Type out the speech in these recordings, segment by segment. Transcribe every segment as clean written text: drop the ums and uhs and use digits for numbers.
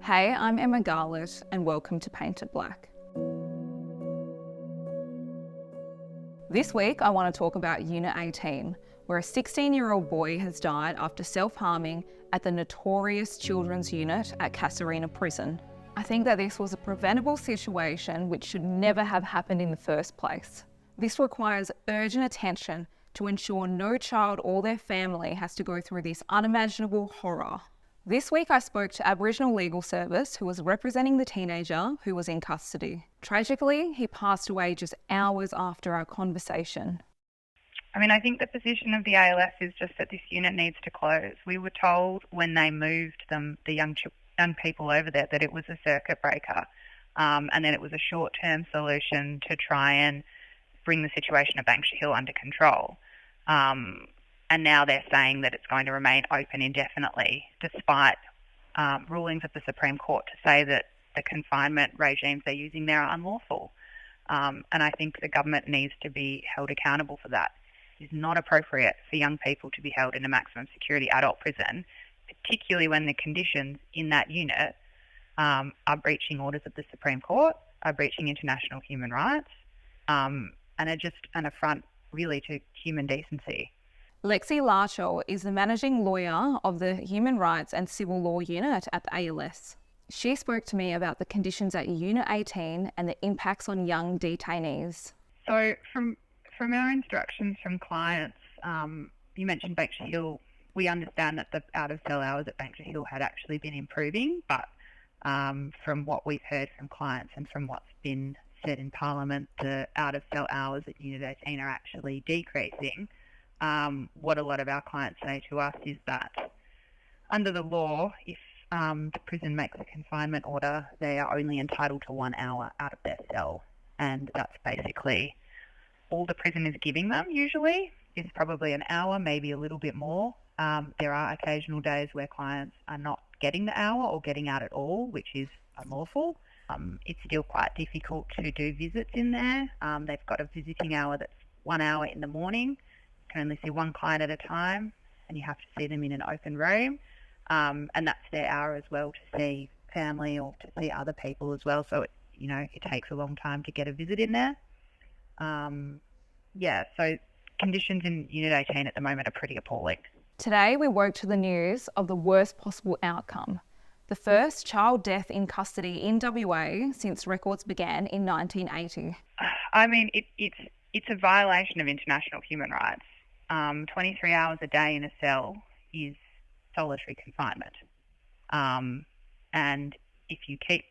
Hey, I'm Emma Garlett and welcome to Painted Black. This week I want to talk about Unit 18, where a 16-year-old boy has died after self-harming at the notorious children's unit at Casuarina Prison. I think that this was a preventable situation which should never have happened in the first place. This requires urgent attention to ensure no child or their family has to go through this unimaginable horror. This week I spoke to Aboriginal Legal Service, who was representing the teenager who was in custody. Tragically, he passed away just hours after our conversation. I think the position of the ALS is just that this unit needs to close. We were told when they moved the young people over there that it was a circuit breaker, and then it was a short-term solution to try and bring the situation at Banksia Hill under control. And now they're saying that it's going to remain open indefinitely, despite rulings of the Supreme Court to say that the confinement regimes they're using there are unlawful. And I think the government needs to be held accountable for that. It is not appropriate for young people to be held in a maximum security adult prison, particularly when the conditions in that unit are breaching orders of the Supreme Court, are breaching international human rights, and are just an affront really to human decency. Lexi Lachal is the managing lawyer of the Human Rights and Civil Law Unit at the ALS. She spoke to me about the conditions at Unit 18 and the impacts on young detainees. So from our instructions from clients, you mentioned Banksia Hill. We understand that the out-of-cell hours at Banksia Hill had actually been improving, but from what we've heard from clients and from what's been said in Parliament, the out-of-cell hours at Unit 18 are actually decreasing. What a lot of our clients say to us is that under the law, if the prison makes a confinement order, they are only entitled to 1 hour out of their cell. And that's basically all the prison is giving them usually, is probably an hour, maybe a little bit more. There are occasional days where clients are not getting the hour or getting out at all, which is unlawful. It's still quite difficult to do visits in there. They've got a visiting hour that's 1 hour in the morning. Can only see one client at a time, and you have to see them in an open room, and that's their hour as well to see family or to see other people as well. So it takes a long time to get a visit in there. So conditions in Unit 18 at the moment are pretty appalling. Today we woke to the news of the worst possible outcome. The first child death in custody in WA since records began in 1980. It's a violation of international human rights. 23 hours a day in a cell is solitary confinement. And if you keep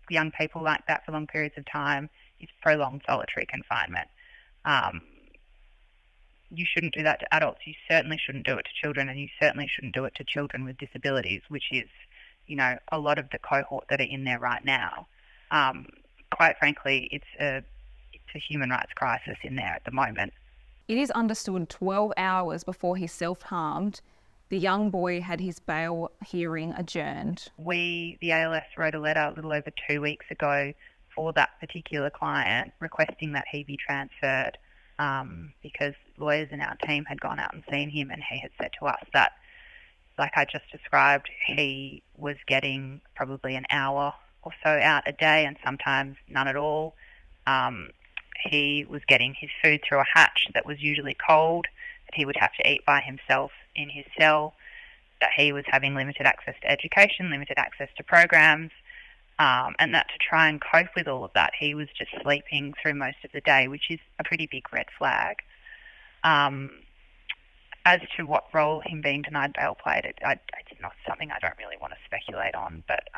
young people like that for long periods of time, it's prolonged solitary confinement. You shouldn't do that to adults. You certainly shouldn't do it to children, and you certainly shouldn't do it to children with disabilities, which is, a lot of the cohort that are in there right now. Quite frankly, it's a human rights crisis in there at the moment. It is understood 12 hours before he self-harmed, the young boy had his bail hearing adjourned. We, the ALS, wrote a letter a little over 2 weeks ago for that particular client requesting that he be transferred because lawyers in our team had gone out and seen him, and he had said to us that, like I just described, he was getting probably an hour or so out a day and sometimes none at all. He was getting his food through a hatch that was usually cold, that he would have to eat by himself in his cell, that he was having limited access to education, limited access to programs, and that to try and cope with all of that, he was just sleeping through most of the day, which is a pretty big red flag. As to what role him being denied bail played, it's not something I don't really want to speculate on, but...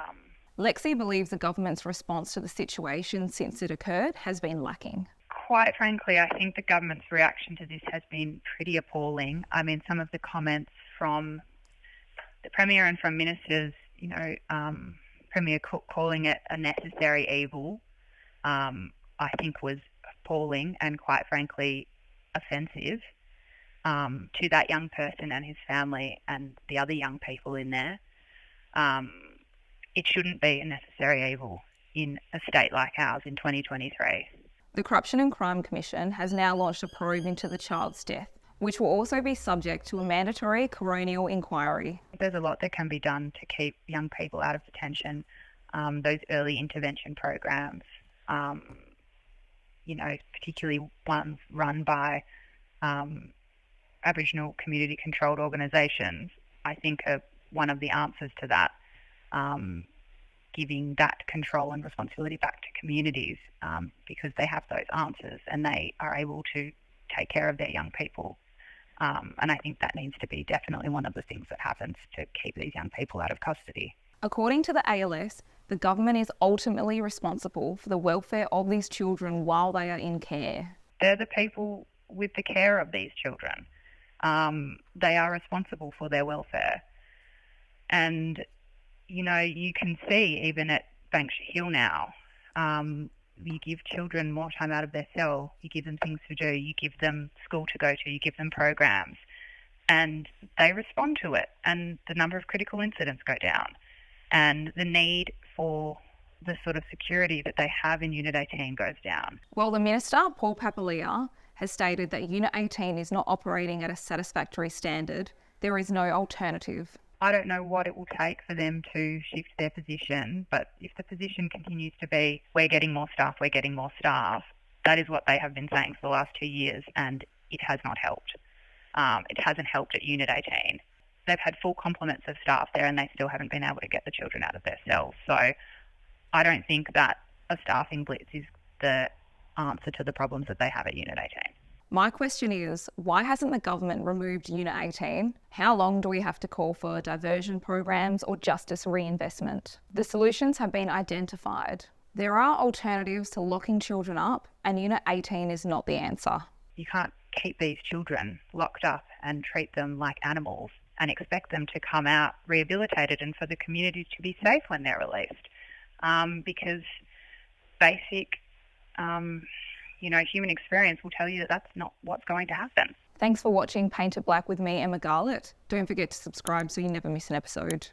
Lexi believes the government's response to the situation since it occurred has been lacking. Quite frankly, I think the government's reaction to this has been pretty appalling. Some of the comments from the Premier and from ministers, Premier Cook calling it a necessary evil, I think was appalling and quite frankly offensive to that young person and his family and the other young people in there. It shouldn't be a necessary evil in a state like ours in 2023. The Corruption and Crime Commission has now launched a probe into the child's death, which will also be subject to a mandatory coronial inquiry. There's a lot that can be done to keep young people out of detention. those early intervention programs, particularly ones run by Aboriginal community-controlled organisations, I think are one of the answers to that, giving that control and responsibility back to communities, because they have those answers and they are able to take care of their young people. And I think that needs to be definitely one of the things that happens to keep these young people out of custody. According to the ALS, the government is ultimately responsible for the welfare of these children while they are in care. They're the people with the care of these children. They are responsible for their welfare. And, you can see even at Banksia Hill now, you give children more time out of their cell, you give them things to do, you give them school to go to, you give them programs, and they respond to it, and the number of critical incidents go down, and the need for the sort of security that they have in Unit 18 goes down. Well, the Minister, Paul Papalia, has stated that Unit 18 is not operating at a satisfactory standard. There is no alternative. I don't know what it will take for them to shift their position, but if the position continues to be, we're getting more staff, that is what they have been saying for the last 2 years, and it has not helped. It hasn't helped at Unit 18. They've had full complements of staff there and they still haven't been able to get the children out of their cells. So I don't think that a staffing blitz is the answer to the problems that they have at Unit 18. My question is, why hasn't the government removed Unit 18? How long do we have to call for diversion programs or justice reinvestment? The solutions have been identified. There are alternatives to locking children up, and Unit 18 is not the answer. You can't keep these children locked up and treat them like animals and expect them to come out rehabilitated and for the community to be safe when they're released. Because basic human experience will tell you that that's not what's going to happen. Thanks for watching Painted Black with me, Emma Garlett. Don't forget to subscribe so you never miss an episode.